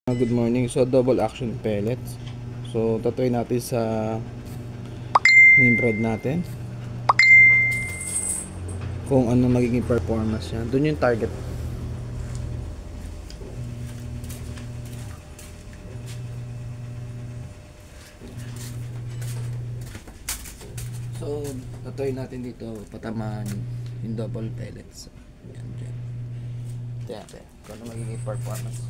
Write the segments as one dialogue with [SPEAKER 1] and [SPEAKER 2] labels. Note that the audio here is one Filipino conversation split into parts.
[SPEAKER 1] Good morning. So double action pellets. So tatry natin sa Nimrod natin kung ano magiging performance niya. Doon yung target. So tatry natin dito patamaan yung double pellets. Yan dyan. Ito kung ano magiging performance.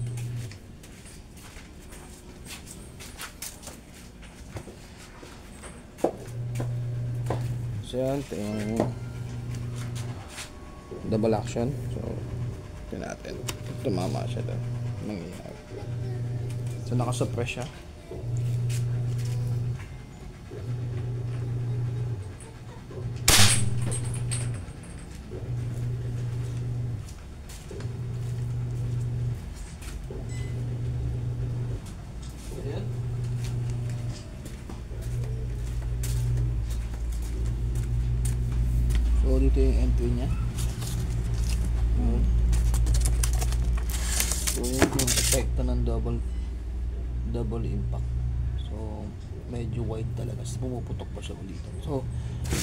[SPEAKER 1] So yan, ito yung double action. So ito natin, tumama siya doon, mangyayari. So nakasuppress siya. Ayan. So dito yung entry niya. So yun yung epekto ng double impact. So medyo wide talaga. Pumuputok pa siya ulit. So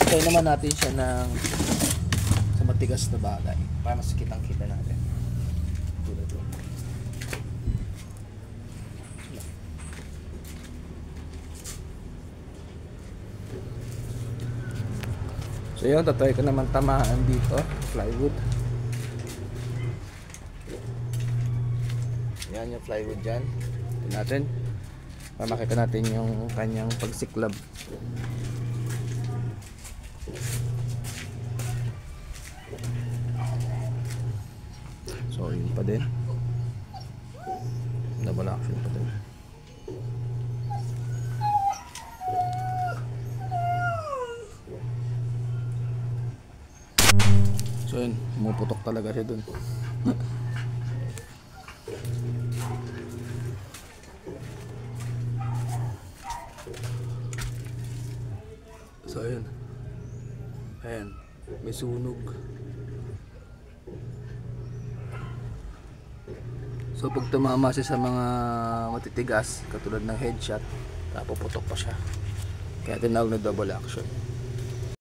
[SPEAKER 1] try naman natin siya ng sa matigas na bagay para mas kitang-kita natin. Tulad ito. So yun, tatry ko naman tamaan dito, plywood. Yan yung plywood dyan. Ito natin. Para makita natin yung kanyang pagsiklab. So yun pa din. Double action pa din. So yun, pumuputok talaga siya dun. So yun. Ayan, may sunog. So pag tumama siya sa mga matitigas, katulad ng headshot, napuputok pa siya. Kaya tinawag na double action.